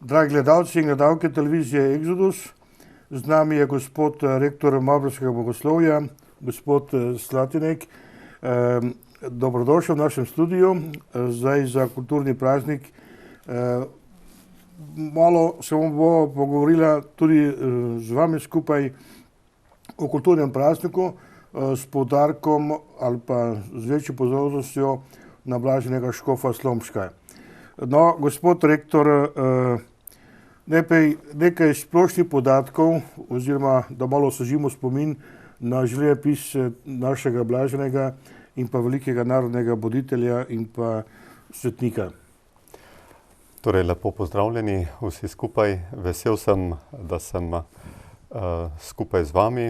Dragi gledalci in gledalke televizije Exodus, z nami je gospod rektor Mariborskega bogoslovja, gospod Slatinek. Dobrodošel v našem studiu, zdaj za kulturni praznik. Malo se bomo pogovorila tudi z vami skupaj o kulturnem prazniku s poudarkom ali pa z večjo pozornostjo na blaženega škofa Slomška. No, gospod rektor, najprej nekaj splošnih podatkov, oziroma da malo osvežimo spomin na življenjepis našega blaženega in pa velikega narodnega voditelja in pa svetnika. Torej, lepo pozdravljeni vsi skupaj. Vesel sem, da sem skupaj z vami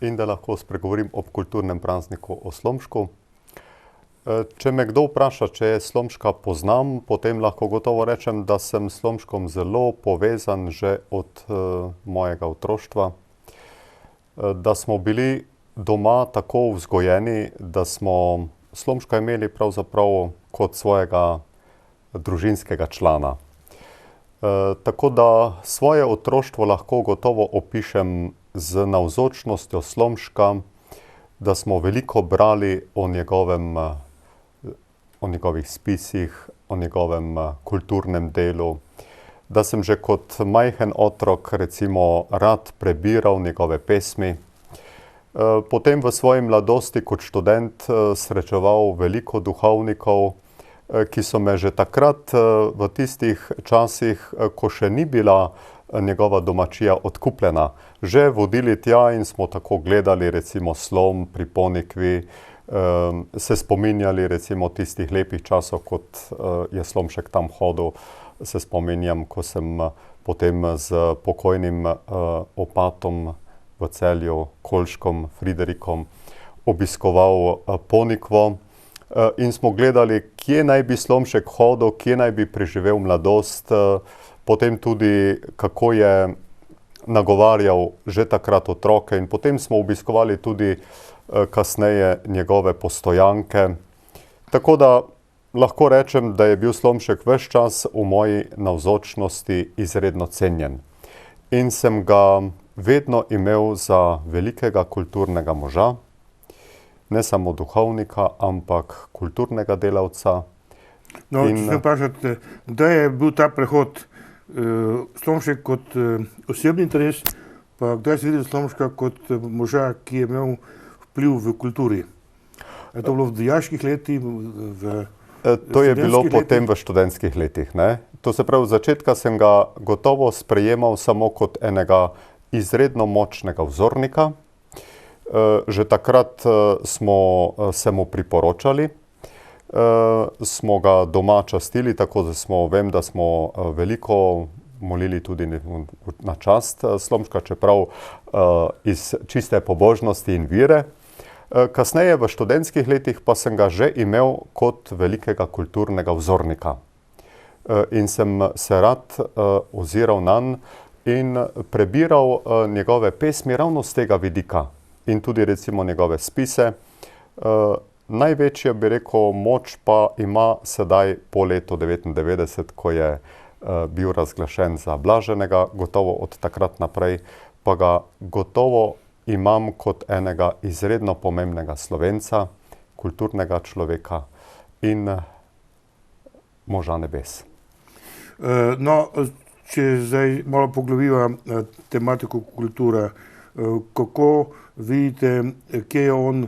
in da lahko spregovorim ob kulturnem prazniku o Slomšku. Če me kdo vpraša, če je Slomška poznam, potem lahko gotovo rečem, da sem s Slomškom zelo povezan že od mojega otroštva. Da smo bili doma tako vzgojeni, da smo Slomška imeli pravzaprav kot svojega družinskega člana. Tako da svoje otroštvo lahko gotovo opišem z navzočnostjo Slomška, da smo veliko brali o njegovih spisih, o njegovem kulturnem delu, da sem že kot majhen otrok recimo rad prebiral njegove pesmi. Potem v svoji mladosti kot študent srečeval veliko duhovnikov, ki so me že takrat v tistih časih, ko še ni bila njegova domačija odkupljena, že vodili tja in smo tako gledali recimo Slom pri Ponikvi, se spominjali recimo tistih lepih časov, kot je Slomšek tam hodil. Se spominjam, ko sem potem z pokojnim opatom v Celju, Kolškom, Friderikom, obiskoval Ponikvo in smo gledali, kje naj bi Slomšek hodil, kje naj bi preživel mladost, potem tudi, kako je nagovarjal že takrat otroke in potem smo obiskovali tudi kasneje njegove postojanke. Tako da lahko rečem, da je bil Slomšek ves čas v moji navzočnosti izredno cenjen. In sem ga vedno imel za velikega kulturnega moža, ne samo duhovnika, ampak kulturnega delavca. No, če se vprašate, kdaj je bil ta prehod Slomšek kot osebni interes, pa kdaj se vidi Slomška kot moža, ki je imel vpliv v kulturi? Je to bilo v dijaških letih? To je bilo potem v študentskih letih, ne? To se pravi, od začetka sem ga gotovo sprejemal samo kot enega izredno močnega vzornika. Že takrat smo se mu priporočali, smo ga doma častili, tako da vem, da smo veliko molili tudi na čast Slomška, čeprav iz čiste pobožnosti in vire. Kasneje v študentskih letih pa sem ga že imel kot velikega kulturnega vzornika. In sem se rad oziral nanj in prebiral njegove pesmi ravno z tega vidika in tudi recimo njegove spise. Največja, bi rekel, moč pa ima sedaj po letu 1999, ko je bil razglašen za blaženega, gotovo od takrat naprej, pa ga gotovo imam kot enega izredno pomembnega Slovenca, kulturnega človeka in moža nebes. No, če zdaj malo poglobiva tematiko kultura, kako vidite, kje je on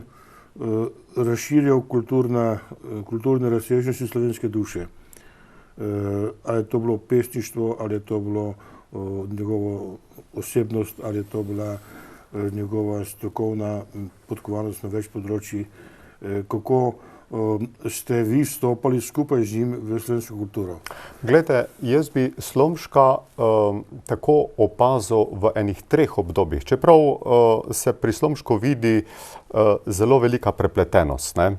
razširjal kulturne razsežnosti slovenske duše? Ali je to bilo pesništvo, ali je to bilo njegovo osebnost, ali je to bila njegova strokovna podkovanost na več področji. Kako ste vi vstopali skupaj z njim v slovensko kulturo? Glejte, jaz bi Slomška tako opazil v enih 3 obdobjih. Čeprav se pri Slomšku vidi zelo velika prepletenost, ne?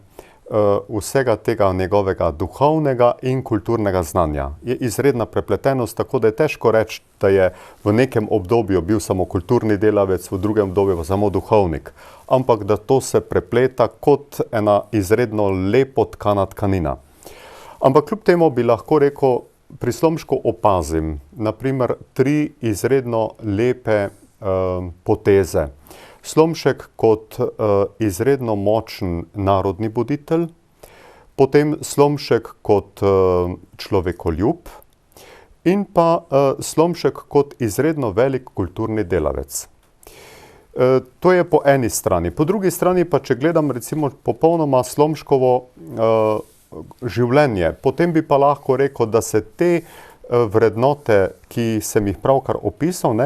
Vsega tega njegovega duhovnega in kulturnega znanja. Je izredna prepletenost, tako da je težko reči, da je v nekem obdobju bil samo kulturni delavec, v drugem obdobju pa samo duhovnik. Ampak da to se prepleta kot ena izredno lepo tkana tkanina. Ampak kljub temu bi lahko rekel, pri Slomšku opazim, naprimer, 3 izredno lepe poteze. Slomšek kot izredno močen narodni buditelj, potem Slomšek kot človekoljub in pa Slomšek kot izredno velik kulturni delavec. To je po eni strani. Po drugi strani pa, če gledam recimo popolnoma Slomškovo življenje, potem bi pa lahko rekel, da se te vrednote, ki sem jih pravkar opisal,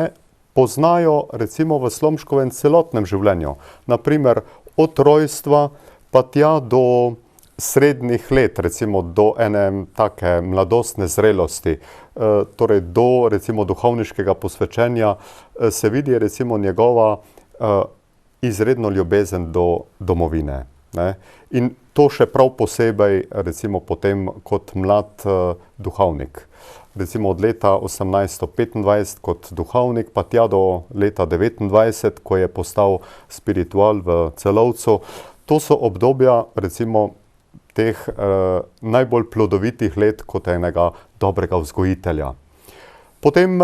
poznajo recimo v Slomškovem celotnem življenju. Naprimer, od rojstva pa tja do srednjih let, recimo do ene take mladostne zrelosti, torej do recimo duhovniškega posvečenja, se vidi recimo njegova izredno ljubezen do domovine. In to še prav posebej recimo potem kot mlad duhovnik. Recimo od leta 1825 kot duhovnik, pa tja do leta 1929, ko je postal spiritual v Celovcu. To so obdobja recimo teh najbolj plodovitih let kot enega dobrega vzgojitelja. Potem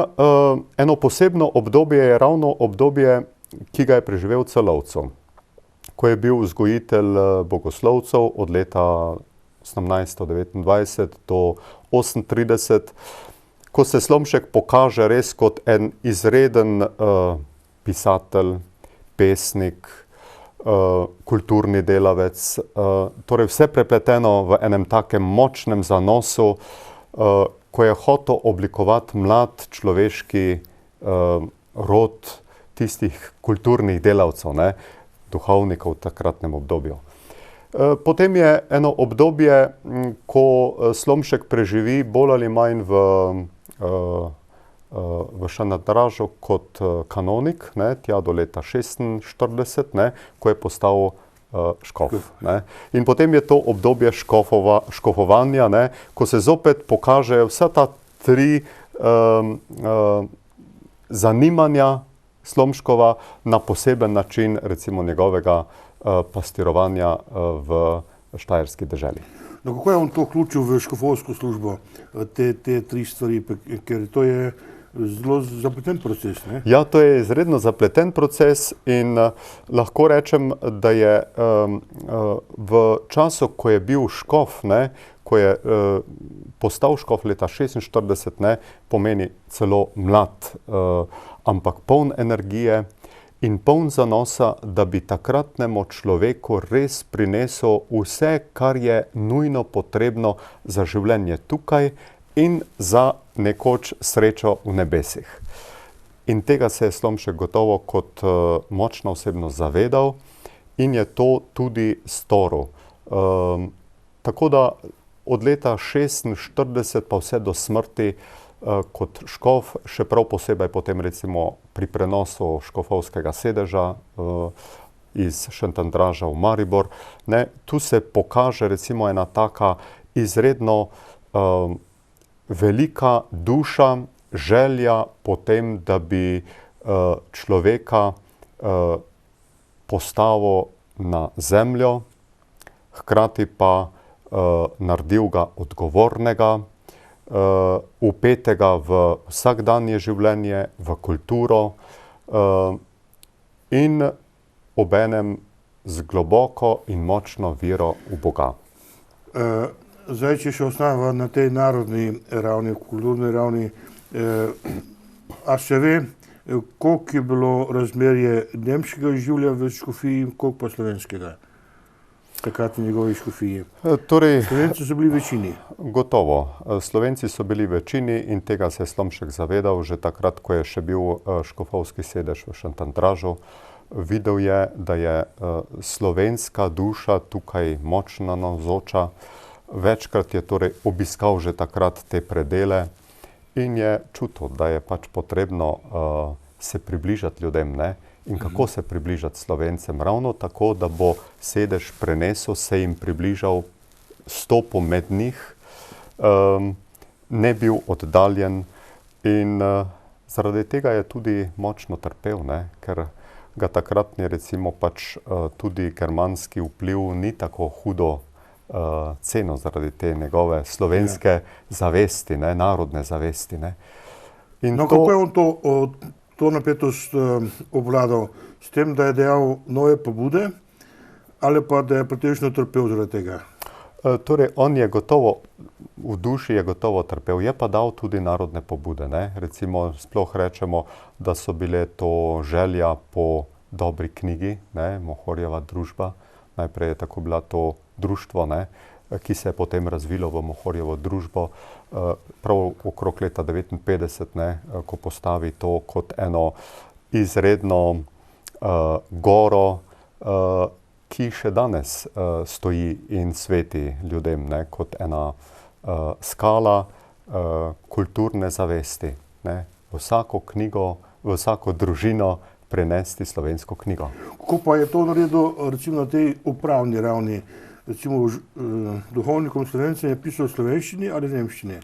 eno posebno obdobje je ravno obdobje, ki ga je preživel v Celovcu, ko je bil vzgojitelj bogoslovcev od leta 1829 do 1838, ko se Slomšek pokaže res kot en izreden pisatelj, pesnik, kulturni delavec, torej vse prepleteno v enem takem močnem zanosu, ko je hotel oblikovati mlad človeški rod tistih kulturnih delavcev, duhovnikov v takratnem obdobju. Potem je eno obdobje, ko Slomšek preživi bolj ali manj v Šentandržu kot kanonik, tja do leta 1946, ko je postal škof. In potem je to obdobje škofovanja, ko se zopet pokažejo vsa ta 3 zanimanja Slomškova na poseben način recimo njegovega pastirovanja v štajerski deželi. No, kako je on to vključil v škofovsko službo, te 3 stvari, ker to je zelo zapleten proces, ne? Ja, to je izredno zapleten proces in lahko rečem, da je v času, ko je bil škof, ko je postal škof leta 1946, pomeni celo mlad, ampak poln energije in poln zanosa, da bi takratnemu človeku res prinesel vse, kar je nujno potrebno za življenje tukaj in za nekoč srečo v nebesih. In tega se je Slomšek gotovo kot močna osebnost zavedal in je to tudi storil. Tako da od leta 1946 pa vse do smrti kot škof, še prav posebej potem recimo pri prenosu škofovskega sedeža iz Šentandrža v Maribor, tu se pokaže recimo ena taka izredno velika duša, želja potem, da bi človeka postavil na zemljo, hkrati pa naredil ga odgovornega, vpetega v vsakdanje življenje, v kulturo in obenem z globoko in močno vero v Boga. Zdaj, če še ostaneva na tej narodni ravni, kulturni ravni, a se ve, koliko je bilo razmerje nemškega življa v škofiji in koliko pa slovenskega? Takrat v njegovi škofiji. Slovenci so bili večini. Gotovo. Slovenci so bili večini in tega se je Slomšek zavedal že takrat, ko je še bil škofovski sedež v Šentandržu. Videl je, da je slovenska duša tukaj močno navzoča. Večkrat je torej obiskal že takrat te predele in je čutil, da je pač potrebno se približati ljudem, In kako se približati Slovencem? Ravno tako, da bo sedež prenesel, se jim približal, stopil med njih, ne bil oddaljen in zaradi tega je tudi močno trpel, ker ga takratni recimo pač tudi germanski vpliv ni tako hudo cenil zaradi te njegove slovenske zavesti, ne, narodne zavesti. Ne. In no, kako je on to napetost obvladal? S tem, da je dejal nove pobude ali pa da je pretežno trpel zaradi tega? Torej, on je gotovo, v duši je gotovo trpel, je pa dal tudi narodne pobude. Ne. Recimo, sploh rečemo, da so bile to želja po dobri knjigi, ne, Mohorjeva družba. Najprej je tako bila to društvo, ne, ki se je potem razvilo v Mohorjevo družbo. Prav okrog leta 1959, ne, ko postavi to kot eno izredno goro, ki še danes stoji in sveti ljudem, ne, kot ena skala kulturne zavesti. Ne. Vsako knjigo, v vsako družino prenesti slovensko knjigo. Kako pa je to naredil recimo na tej upravni ravni? Recimo duhovnikom Slovencem je pisal v slovenščini ali nemščini?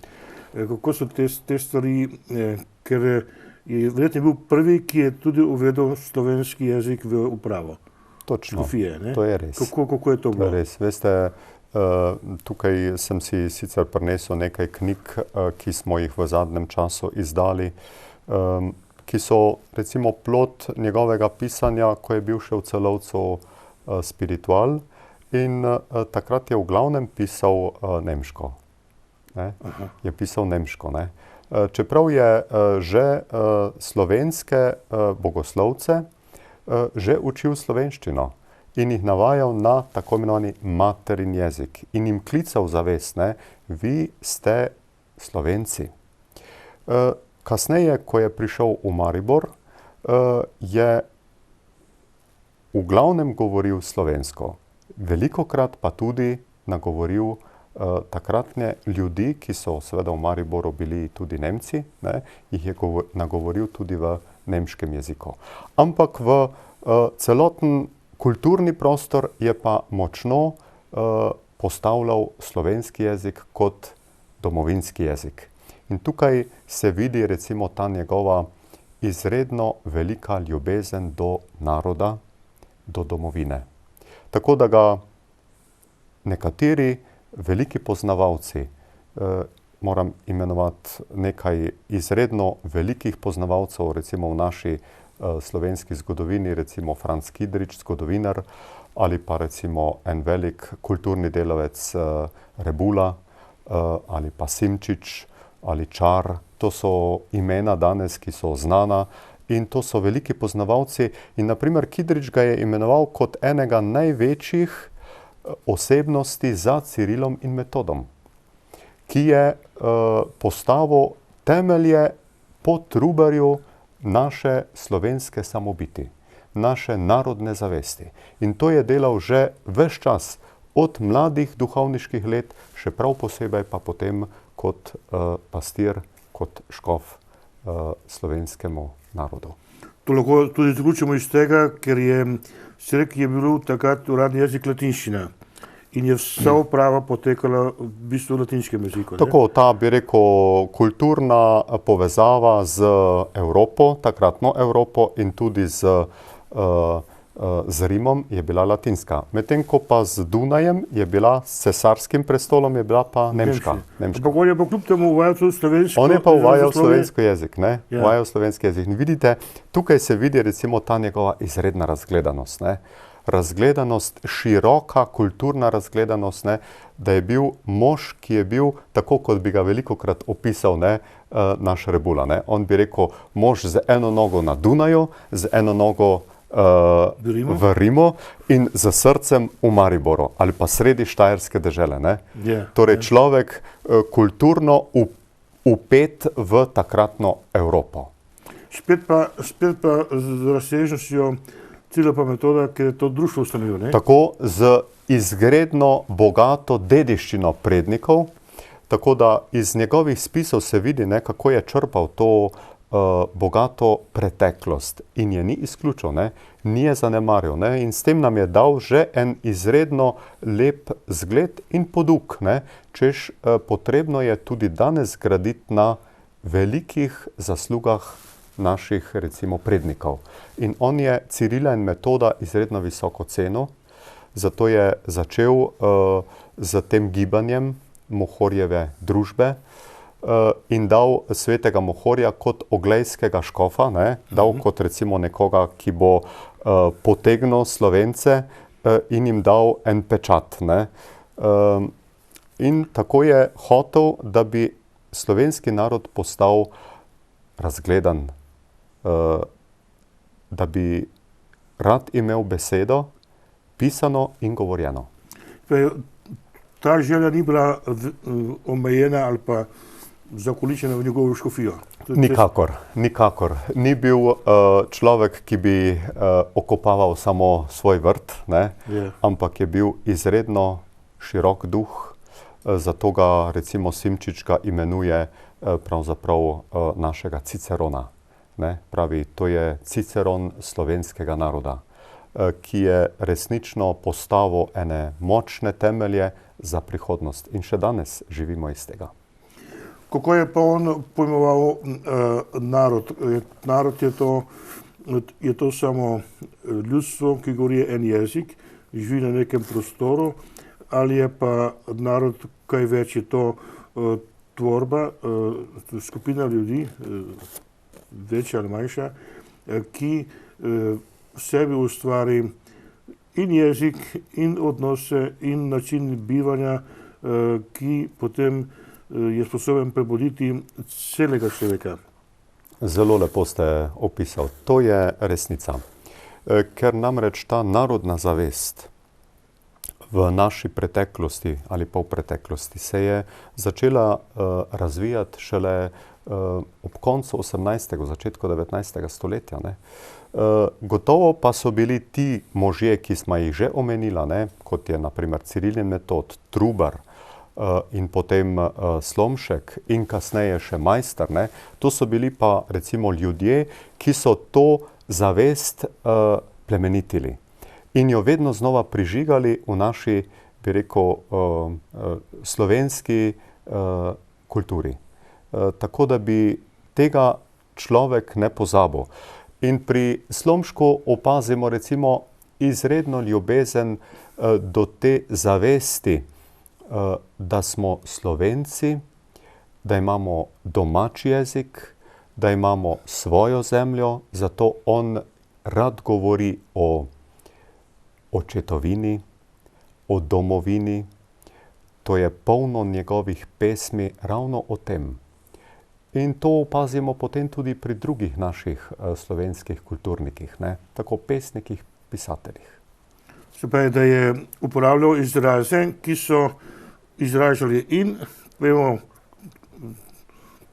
Kako so te stvari, ker je verjetno bil prvi, ki je tudi uvedel slovenski jezik v upravo. Točno, Škofije, ne? To je res. Kako je to bilo? To je res. Veste, tukaj sem si sicer prinesel nekaj knjig, ki smo jih v zadnjem času izdali, ki so recimo plod njegovega pisanja, ko je bil še v Celovcu spiritual, in takrat je v glavnem pisal nemško. Ne? Je pisal nemško, ne? Čeprav je že slovenske bogoslovce že učil slovenščino in jih navajal na tako imenovani materin jezik in jim klical zavest, ne, vi ste Slovenci. Kasneje, ko je prišel v Maribor, je v glavnem govoril slovensko. Velikokrat pa tudi nagovoril takratne ljudi, ki so seveda v Mariboru bili tudi Nemci, ne, jih je nagovoril tudi v nemškem jeziku. Ampak v celoten kulturni prostor je pa močno postavljal slovenski jezik kot domovinski jezik. In tukaj se vidi recimo ta njegova izredno velika ljubezen do naroda, do domovine. Tako da ga nekateri veliki poznavalci, moram imenovati nekaj izredno velikih poznavalcev, recimo v naši slovenski zgodovini, recimo Franc Kidrič, zgodovinar, ali pa recimo en velik kulturni delavec Rebula, ali pa Simčič, ali Čar. To so imena danes, ki so znana in to so veliki poznavalci. In naprimer Kidrič ga je imenoval kot enega največjih osebnosti za Cirilom in Metodom, ki je postavil temelje po Trubarju naše slovenske samobiti, naše narodne zavesti. In to je delal že ves čas, od mladih duhovniških let, še prav posebej pa potem kot pastir, kot škof slovenskemu narodu. To lahko tudi zaključimo iz tega, ker je bil takrat uradni jezik latinščina in je vsa uprava potekala v bistvu v latinskem jeziku. Tako, ta, bi rekel, kulturna povezava z Evropo, takratno Evropo in tudi z Rimom je bila latinska. Medtem ko pa z Dunajem je bila, s cesarskim prestolom je bila pa nemška. Ampak on je pa kljub temu uvajal slovensko. On je pa uvajal slovenski jezik, ne? Ja. Uvajal slovenski jezik. In vidite, tukaj se vidi recimo ta njegova izredna razgledanost, ne? Razgledanost, široka kulturna razgledanost, ne? Da je bil mož, ki je bil, tako kot bi ga velikokrat opisal, ne, naš Rebula, ne? On bi rekel, mož z eno nogo na Dunaju, z eno nogo v Rimu in z srcem v Mariboru ali pa sredi štajerske dežele. Ne? Torej človek kulturno upet v takratno Evropo. Spet pa z razsežnostjo Cirila pa Metoda, ker je to društvo ustanovil, ne? Tako z izredno bogato dediščino prednikov, tako da iz njegovih spisov se vidi, ne, kako je črpal to bogato preteklost in je ni izključil, ne, ni je zanemaril, ne, in s tem nam je dal že en izredno lep zgled in poduk, ne, češ potrebno je tudi danes graditi na velikih zaslugah naših recimo prednikov. In on je Cirila in Metoda izredno visoko cenil, Zato je začel z tem gibanjem Mohorjeve družbe in dal svetega Mohorja kot oglejskega škofa, ne? Dal kot recimo nekoga, ki bo potegnil Slovence in jim dal en pečat. Ne? In tako je hotel, da bi slovenski narod postal razgledan, da bi rad imel besedo, pisano in govorjeno. Ta želja ni bila omejena ali pa zakoličena v njegovo škofijo? Nikakor. Ni bil človek, ki bi okopaval samo svoj vrt, ne? Ampak je bil izredno širok duh, zato ga recimo Simčič ga imenuje pravzaprav našega Cicerona. Ne? Pravi, to je Ciceron slovenskega naroda, ki je resnično postavil ene močne temelje za prihodnost. In še danes živimo iz tega. Kako je pa on pojmoval narod? Narod je to samo ljudstvo, ki govori en jezik, živi na nekem prostoru, ali je pa narod kaj več, je to tvorba, skupina ljudi, večja ali manjša, ki v sebi ustvari in jezik, in odnose, in način bivanja, ki potem je sposoben prebuditi celega človeka. Zelo lepo ste opisali. To je resnica. Ker namreč ta narodna zavest v naši preteklosti ali pa v preteklosti se je začela razvijati šele ob koncu 18. začetku 19. stoletja. Ne? Gotovo pa so bili ti možje, ki smo jih že omenila, ne? Kot je na primer Ciril in Metod, Trubar in potem Slomšek in kasneje še Maister. Ne? To so bili pa recimo ljudje, ki so to zavest plemenitili in jo vedno znova prižigali v naši, bi rekel, slovenski kulturi. Tako da bi tega človek ne pozabil. In pri Slomšku opazimo recimo izredno ljubezen do te zavesti, da smo Slovenci, da imamo domači jezik, da imamo svojo zemljo, zato on rad govori o očetovini, o domovini. To je polno njegovih pesmi ravno o tem. In to opazimo potem tudi pri drugih naših slovenskih kulturnikih, ne? Tako pesnikih, pisateljih. Se pravi, da je uporabljal izraze, ki so izražali in, vemo,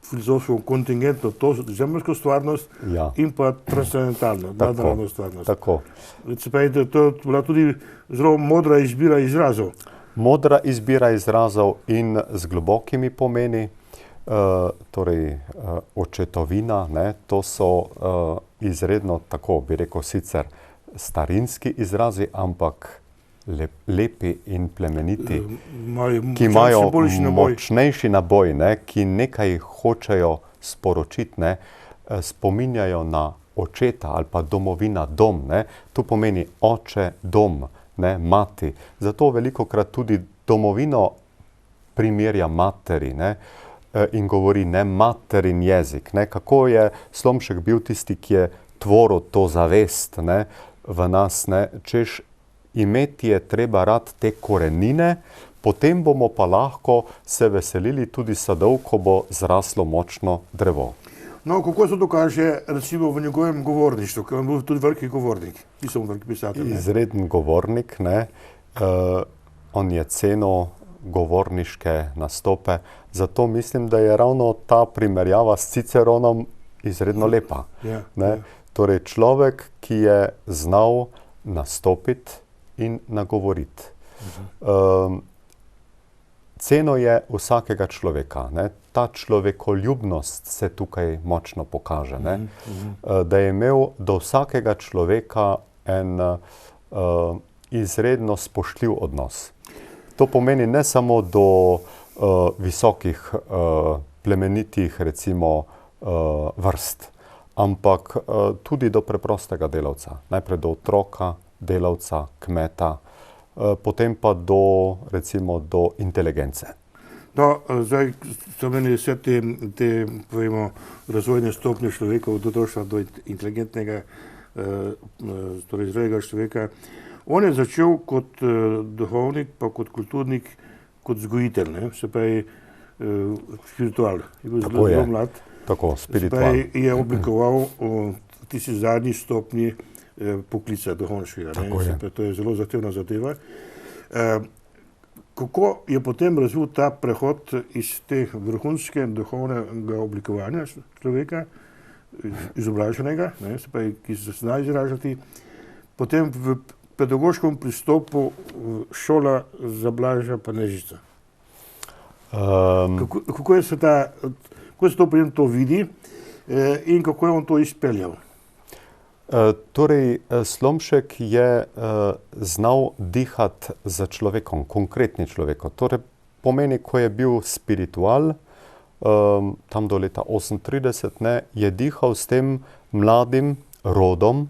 filozofsko kontingentno, to zemeljsko stvarnost, ja, in pa transcendentalno, nadnaravno stvarnost. Tako. Se pravi, da to je bila tudi zelo modra izbira izrazov. Modra izbira izrazov in z globokimi pomeni, torej očetovina, ne, to so izredno, tako bi rekel, sicer starinski izrazi, ampak lepi in plemeniti, ki imajo močnejši naboj, ne, ki nekaj hočejo sporočiti, ne, spominjajo na očeta ali pa domovina, dom. Ne. To pomeni oče, dom, ne, mati. Zato velikokrat tudi domovino primerja materi, ne, in govori, ne, materin jezik. Ne. Kako je Slomšek bil tisti, ki je tvoril to zavest, ne, v nas, ne, češ imeti je treba rad te korenine, potem bomo pa lahko se veselili tudi sadov, ko bo zraslo močno drevo. No, kako se dokaže recimo v njegovem govorništvu, ker on bil tudi veliki govornik, nisem veliki pisatelj. Izreden govornik, ne. On je cenil govorniške nastope, zato mislim, da je ravno ta primerjava s Ciceronom izredno lepa. Ne. Torej človek, ki je znal nastopiti in nagovoriti. Ceno je vsakega človeka, ne. Ta človekoljubnost se tukaj močno pokaže, ne. Da je imel do vsakega človeka en izredno spoštljiv odnos. To pomeni ne samo do visokih, plemenitih, recimo, vrst, ampak tudi do preprostega delavca. Najprej do otroka, delavca, kmeta, potem pa do, recimo, do inteligence. No, zdaj so meni vse te povemo, razvojne stopnje človeka došla do inteligentnega, torej zrelega človeka. On je začel kot duhovnik, pa kot kulturnik, kot vzgojitelj, ne? Se pravi spiritual. Je bil zelo mlad. Tako, spiritual. Se pravi je oblikoval tisti zadnji stopnji poklica duhovniškega. To je zelo zahtevna zadeva. Kako je potem razvil ta prehod iz te vrhunske duhovnega oblikovanja človeka, izobraženega, se pravi, ki se zna izražati, potem v pedagoškem pristopu šola za Blaža Panežiča. Kako se to potem to vidi in kako je on to izpeljal? Torej, Slomšek je znal dihati za človekom, konkretnim človekom. Torej, pomeni, ko je bil spiritual, tam do leta 38, je dihal s tem mladim rodom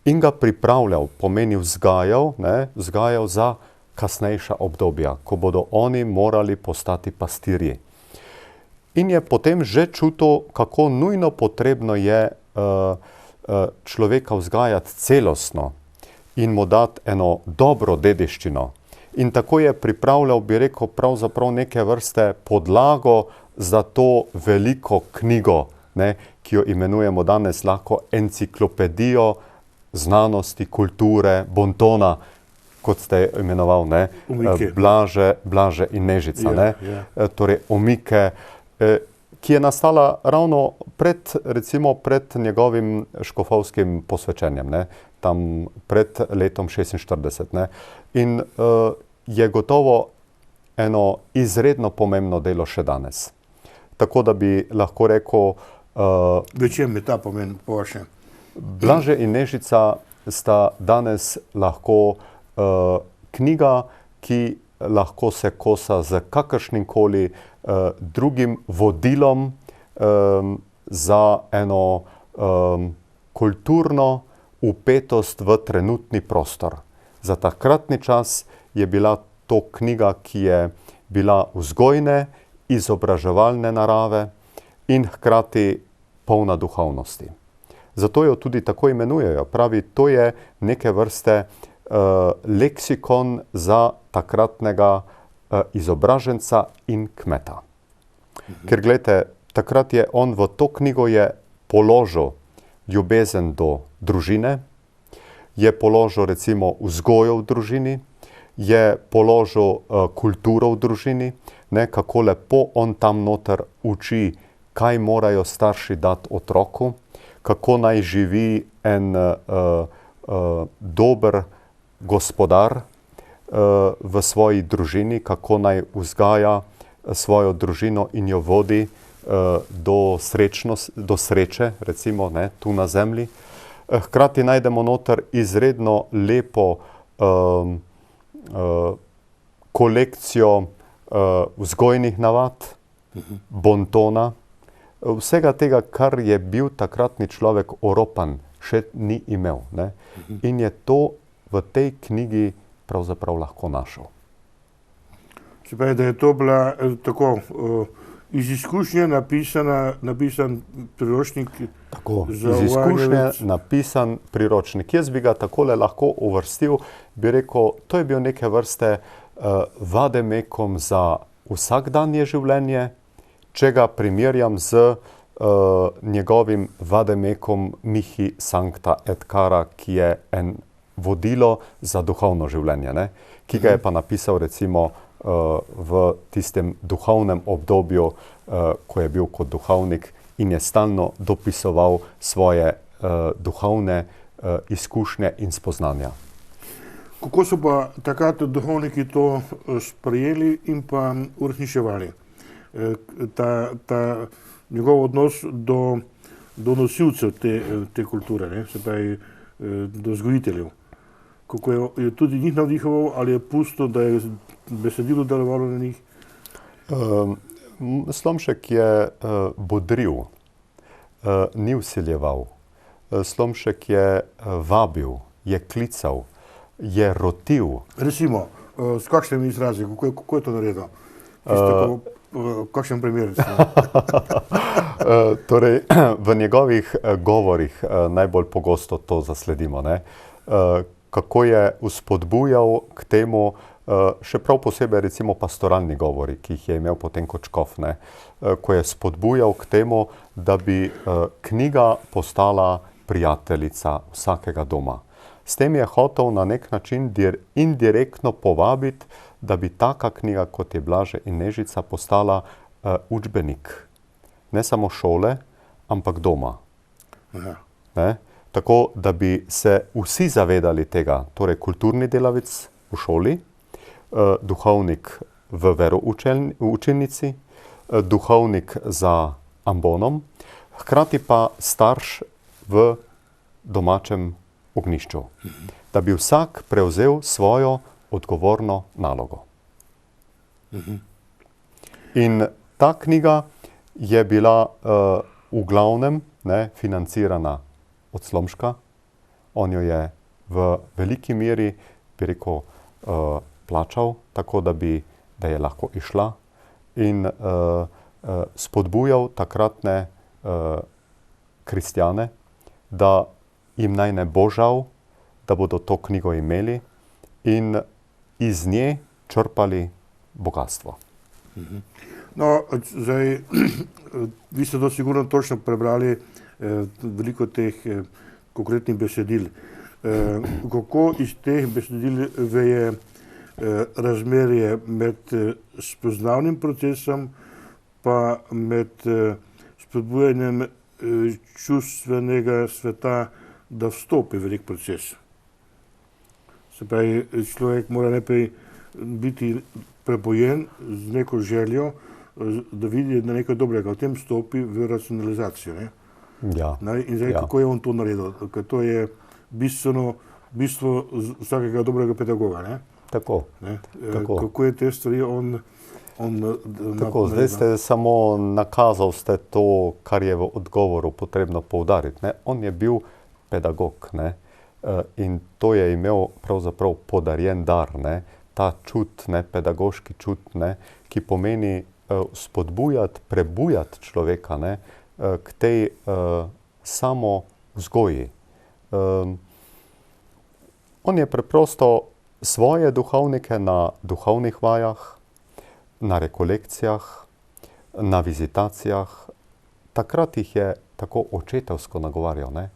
in ga pripravljal, pomeni vzgajal za kasnejša obdobja, ko bodo oni morali postati pastirji. In je potem že čutil, kako nujno potrebno je človeka vzgajati celostno in mu dati eno dobro dediščino. In tako je pripravljal, bi rekel, pravzaprav neke vrste podlago za to veliko knjigo, ki jo imenujemo danes lahko enciklopedijo znanosti, kulture, bontona, kot ste imenoval, Blaže in Nežica, torej omike, ki je nastala ravno pred njegovim škofovskim posvečenjem, tam pred letom 46. In je gotovo eno izredno pomembno delo še danes. Tako da bi lahko rekel... V čem je ta pomen po vašem? Blaže in Nežica sta danes lahko knjiga, ki lahko se kosa z kakršnimkoli drugim vodilom za eno kulturno upetost v trenutni prostor. Za takratni čas je bila to knjiga, ki je bila vzgojne, izobraževalne narave in hkrati polna duhovnosti. Zato jo tudi tako imenujejo. Pravi, to je neke vrste leksikon za takratnega izobraženca in kmeta. Ker gledajte, takrat je on v to knjigo je položil ljubezen do družine, je položil recimo vzgojo v družini, je položil kulturo v družini, kako lepo on tam noter uči, kaj morajo starši dati otroku, kako naj živi en dober gospodar v svoji družini, kako naj vzgaja svojo družino in jo vodi do sreče, recimo tu na zemlji. Hkrati najdemo noter izredno lepo kolekcijo vzgojnih navad, bontona, vsega tega, kar je bil takratni človek oropan, še ni imel. In je to v tej knjigi pravzaprav lahko našel. Se pravi, da je to bila tako iz izkušnje napisan priročnik. Tako, iz izkušnje napisan priročnik. Jaz bi ga takole lahko uvrstil, bi rekel, to je bil neke vrste vademekom za vsakdanje življenje, če ga primerjam z njegovim vademekom Mihi Sancta et Cara, ki je en vodilo za duhovno življenje, ki ga je pa napisal recimo v tistem duhovnem obdobju, ko je bil kot duhovnik in je stalno dopisoval svoje duhovne izkušnje in spoznanja. Kako so pa takrat duhovniki to sprejeli in pa uresničevali? Ta njegov odnos do nosilcev te kulture, se pravi do vzgojiteljev. Kako je tudi njih navdihoval ali je pustil, da je besedilo delovalo na njih? Slomšek je bodril, ni vsiljeval. Slomšek je vabil, je klical, je rotil. Recimo, s kakšnimi izrazi, kako je to naredil? Kakšen primer? Torej, v njegovih govorih najbolj pogosto to zasledimo, ne? Kako je vzpodbujal k temu, še prav posebej recimo pastoralni govori, ki jih je imel potem kot škof, ne? Ko je spodbujal k temu, da bi knjiga postala prijateljica vsakega doma. S tem je hotel na nek način indirektno povabiti, da bi taka knjiga, kot je Blaže in Nežica, postala učbenik. Ne samo šole, ampak doma. Ne? Tako, da bi se vsi zavedali tega, torej kulturni delavec v šoli, duhovnik v veroučilnici, duhovnik za ambonom, hkrati pa starš v domačem ognjišču. Da bi vsak prevzel svojo odgovorno nalogo. In ta knjiga je bila v glavnem financirana od Slomška. On jo je v veliki meri, bi rekel, plačal, tako da je lahko išla in spodbujal takratne kristjane, da jim naj ne bo žal, da bodo to knjigo imeli in iz nje črpali bogatstvo. No, zdaj, vi ste to sigurno točno prebrali veliko teh konkretnih besedil. Kako iz teh besedil veje razmerje med spoznavnim procesom pa med spodbujanjem čustvenega sveta, da vstopi v nek proces? Se pravi, človek mora najprej biti prebojen z neko željo, da vidi na nekaj dobrega, v tem stopi v racionalizacijo. Ne? Ja. In zdaj, kako je on to naredil? Ker to je bistvo vsakega dobrega pedagoga. Ne? Tako. Ne? Kako je te stvari on tako, zdaj ste samo nakazal to, kar je v odgovoru potrebno poudariti. Ne? On je bil pedagog, ne? In to je imel pravzaprav podarjen dar, ne? Ta čut, ne? Pedagoški čut, ne? Ki pomeni spodbujati, prebujati človeka, ne? K tej samo vzgoji. On je preprosto svoje duhovnike na duhovnih vajah, na rekolekcijah, na vizitacijah, takrat jih je tako očetovsko nagovarjal, ne?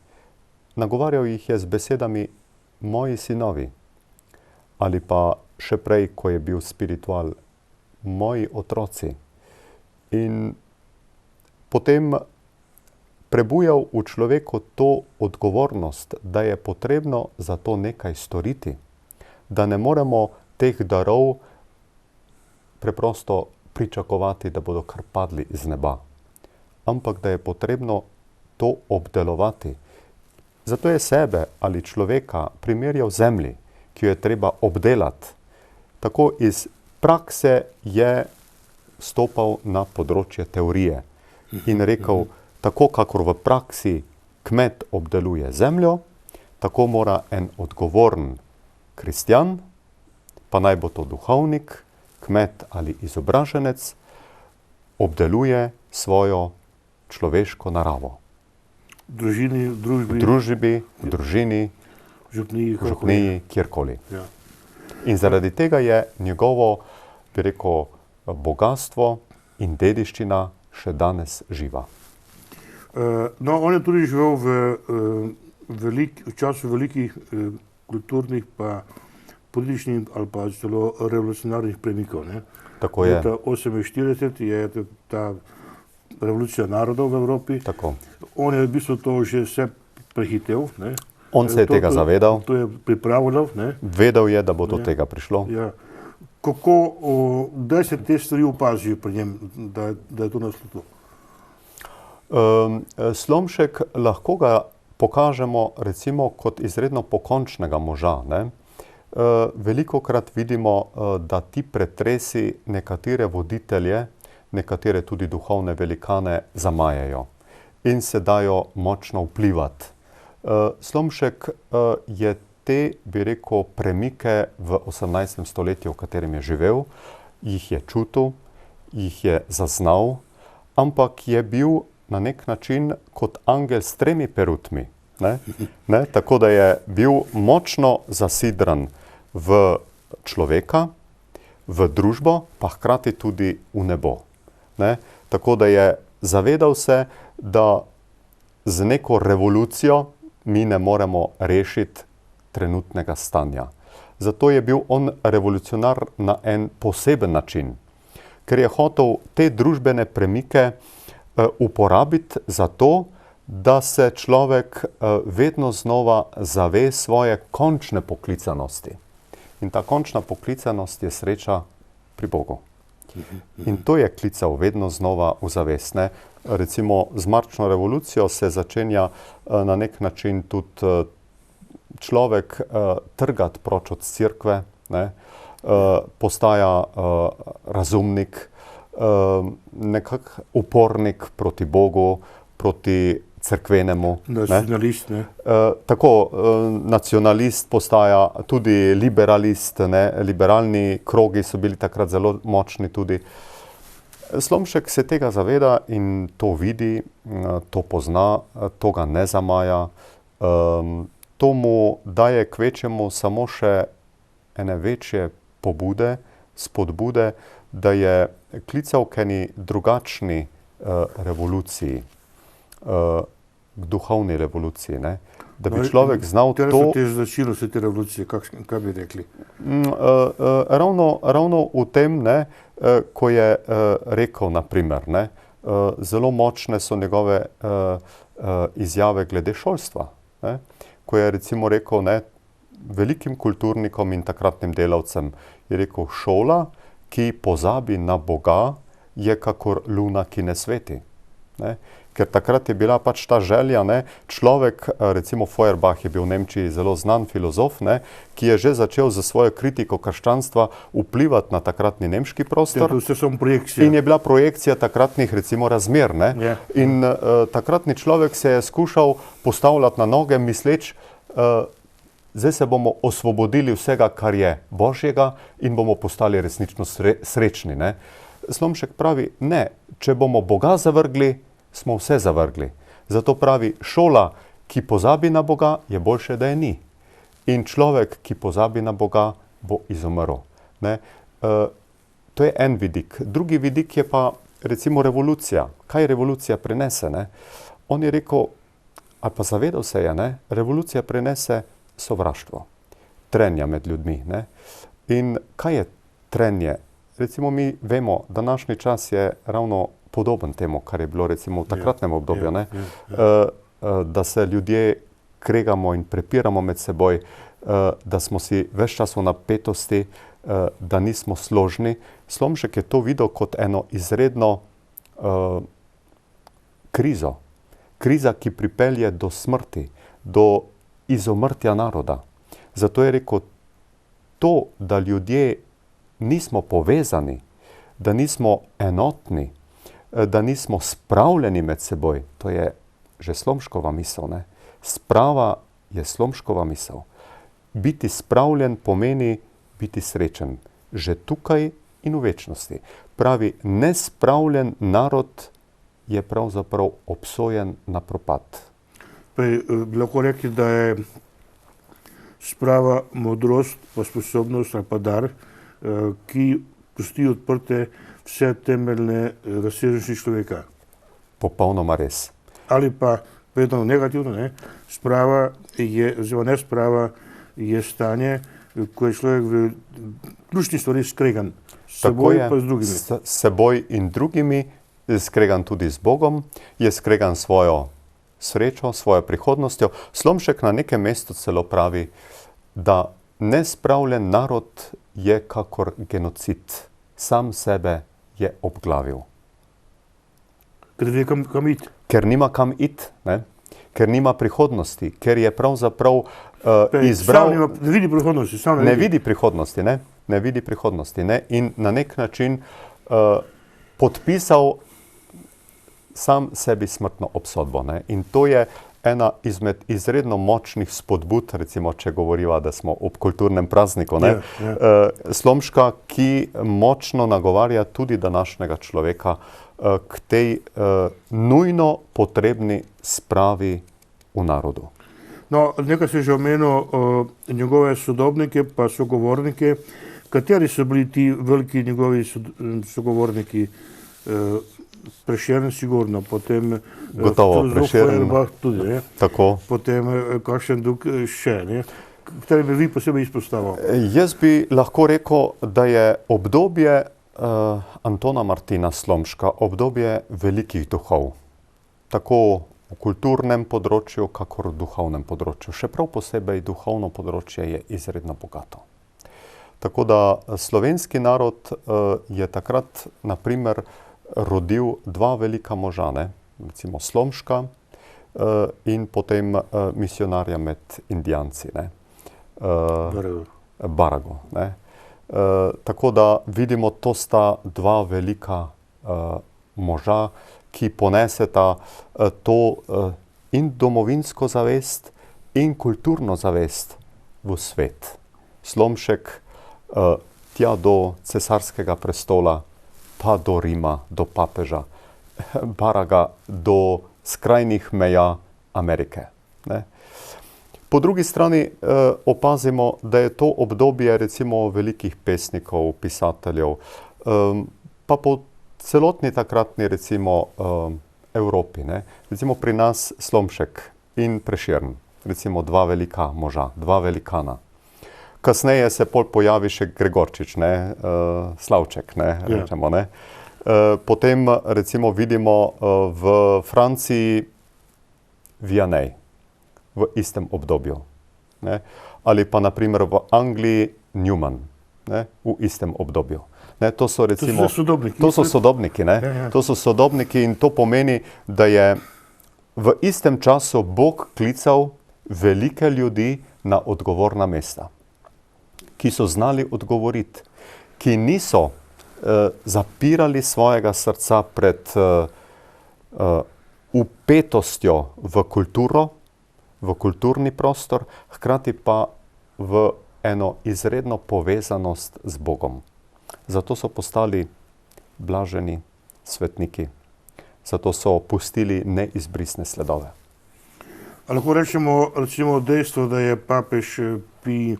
Nagovarjal jih je z besedami moji sinovi, ali pa še prej, ko je bil spiritual, moji otroci. In potem prebujal v človeku to odgovornost, da je potrebno za to nekaj storiti, da ne moremo teh darov preprosto pričakovati, da bodo kar padli iz neba, ampak da je potrebno to obdelovati. Zato je sebe ali človeka primerjal zemlji, ki jo je treba obdelati. Tako iz prakse je stopal na področje teorije in rekel, tako kakor v praksi kmet obdeluje zemljo, tako mora en odgovoren kristjan, pa naj bo to duhovnik, kmet ali izobraženec, obdeluje svojo človeško naravo. V družini, v družbi. V družbi, v družini, v župniji, kjerkoli. Ja. In zaradi tega je njegovo, bi rekel, bogatstvo in dediščina še danes živa. No, on je tudi živel v času velikih kulturnih pa političnih ali pa celo revolucionarnih premikov. Ne? Tako je. Leta 1948 je ta revolucija narodov v Evropi. Tako. On je v bistvu to že vse prehitel. Ne? On se je tega zavedal. To je pripravljal. Ne? Vedel je, da bo do tega prišlo. Ja. Kdaj se te stvari opazijo pri njem, da je to nasledilo? Slomšek lahko ga pokažemo recimo kot izredno pokončnega moža. Ne? Velikokrat vidimo, da ti pretresi nekatere voditelje, nekatere tudi duhovne velikane zamajejo in se dajo močno vplivati. Slomšek je te, bi rekel, premike v 18. stoletju, v katerem je živel, jih je čutil, jih je zaznal, ampak je bil na nek način kot angel s 3 perutmi. Tako da je bil močno zasidran v človeka, v družbo, pa hkrati tudi v nebo. Tako da je zavedal se, da z neko revolucijo mi ne moremo rešiti trenutnega stanja. Zato je bil on revolucionar na en poseben način, ker je hotel te družbene premike uporabiti za to, da se človek vedno znova zave svoje končne poklicanosti. In ta končna poklicanost je sreča pri Bogu. In to je klical vedno znova v zavest. Recimo z marčno revolucijo se začenja na nek način tudi človek trgati proč od cerkve, postaja razumnik, nekak upornik proti Bogu, proti cerkvenemu. Nacionalist, ne? Tako, nacionalist postaja tudi liberalist, liberalni krogi so bili takrat zelo močni tudi. Slomšek se tega zaveda in to vidi, to pozna, to ga ne zamaja. To mu daje kvečjemu samo še ene večje pobude, spodbude, da je klical k eni drugačni revoluciji, k duhovni revoluciji, da bi človek znal to... Kaj so te začelo se te revolucije, kaj bi rekli? Ravno v tem, ko je rekel, naprimer, zelo močne so njegove izjave glede šolstva. Ko je recimo rekel velikim kulturnikom in takratnim delavcem, je rekel, šola, ki pozabi na Boga, je kakor luna, ki ne sveti. Ker takrat je bila pač ta želja, človek, recimo Feuerbach je bil v Nemčiji zelo znan filozof, ki je že začel za svojo kritiko krščanstva vplivati na takratni nemški prostor. In je bila projekcija takratnih recimo razmer. In takratni človek se je skušal postavljati na noge, misleč, zdaj se bomo osvobodili vsega, kar je Božjega in bomo postali resnično srečni. Slomšek pravi, ne, če bomo Boga zavrgli, smo vse zavrgli. Zato pravi, šola, ki pozabi na Boga, je boljše, da je ni. In človek, ki pozabi na Boga, bo izumrl. To je en vidik. Drugi vidik je pa recimo revolucija. Kaj revolucija prinese? On je rekel, ali pa zavedal se je, revolucija prinese sovraštvo, trenja med ljudmi. In kaj je trenje? Recimo mi vemo, današnji čas je ravno podoben temu, kar je bilo recimo v takratnem obdobju, da se ljudje kregamo in prepiramo med seboj, da smo si ves čas v napetosti, da nismo složni. Slomšek je to videl kot eno izredno krizo. Kriza, ki pripelje do smrti, do izumrtja naroda. Zato je rekel, to, da ljudje nismo povezani, da nismo enotni, da nismo spravljeni med seboj, to je že Slomškova misel. Sprava je Slomškova misel. Biti spravljen pomeni biti srečen, že tukaj in v večnosti. Pravi, nespravljen narod je pravzaprav obsojen na propad. Bi lahko rekli, da je sprava modrost, pa sposobnost ali pa dar, ki pusti odprte vse temeljne razsežnosti človeka. Popolnoma res. Ali pa, vedno negativno, sprava je, oziroma nesprava je stanje, ko je človek v ključni stvari skregan. S seboj pa z drugimi. S seboj in drugimi, skregan tudi z Bogom, je skregan svojo srečo, svojo prihodnostjo. Slomšek na nekem mestu celo pravi, da nespravljen narod je kakor genocid. Sam sebe je obglavil. Ker ne ve kam iti. Ker nima kam iti, ker nima prihodnosti, ker je pravzaprav izbral... Ne vidi prihodnosti. Ne vidi prihodnosti. In na nek način podpisal sam sebi smrtno obsodbo. In to je ena izmed izredno močnih spodbud, recimo, če govoriva, da smo ob kulturnem prazniku, ne? Slomška, ki močno nagovarja tudi današnjega človeka k tej nujno potrebni spravi v narodu. No, nekaj si že omenil njegove sodobnike pa sogovornike. Kateri so bili ti veliki njegovi sogovorniki? Prešeren sigurno, potem gotovo Prešeren, tudi, ne? Tako. Potem kakšen drug še, ne? Kateri bi vi posebej izpostavil? Jaz bi lahko rekel, da je obdobje Antona Martina Slomška obdobje velikih duhov. Tako v kulturnem področju, kakor v duhovnem področju. Še prav posebej duhovno področje je izredno bogato. Tako da slovenski narod je takrat, na primer, rodil dva velika moža, ne? Recimo Slomška in potem misionarja med Indijanci, ne? Barago. Ne? Tako da vidimo, to sta dva velika moža, ki poneseta to in domovinsko zavest in kulturno zavest v svet. Slomšek tja do cesarskega prestola, pa do Rima, do papeža, Baraga do skrajnih meja Amerike. Ne? Po drugi strani opazimo, da je to obdobje recimo velikih pesnikov, pisateljev, pa po celotni takratni recimo Evropi. Ne? Recimo pri nas Slomšek in Prešeren, recimo dva velika moža, dva velikana. Kasneje se pol pojavi še Gregorčič, ne? Slavček, ne? Rečemo, ne? Potem recimo vidimo v Franciji Vianney v istem obdobju, ne? Ali pa na primer v Angliji Newman, ne? V istem obdobju. Ne? To so recimo, to so sodobniki, ne? To so sodobniki in to pomeni, da je v istem času Bog klical velike ljudi na odgovorna mesta, ki so znali odgovoriti, ki niso zapirali svojega srca pred vpetostjo v kulturo, v kulturni prostor, hkrati pa v eno izredno povezanost z Bogom. Zato so postali blaženi svetniki, zato so pustili neizbrisne sledove. A lahko rečemo recimo dejstvo, da je papež Pij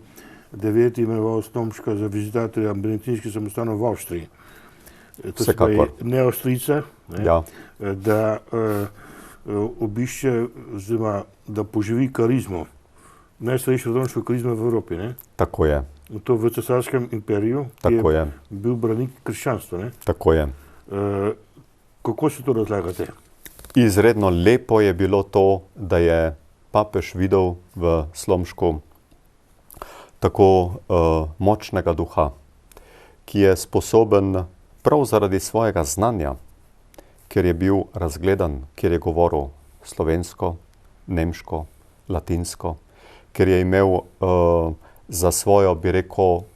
IX imenoval Slomška za vizitatorja benediktinskih samostanov v Avstriji. To se pravi ne Avstrijca, ne? Ja. Da obišče, oziroma da poživi karizmo, najstarejšo rodovniško karizmo v Evropi. Ne? Tako je. To v cesarskem imperiju, ki je bil branik krščanstva. Ne? Tako je. Kako se to razlagate? Izredno lepo je bilo to, da je papež videl v Slomšku tako močnega duha, ki je sposoben prav zaradi svojega znanja, ker je bil razgledan, ker je govoril slovensko, nemško, latinsko, ker je imel za svojo, bi rekel,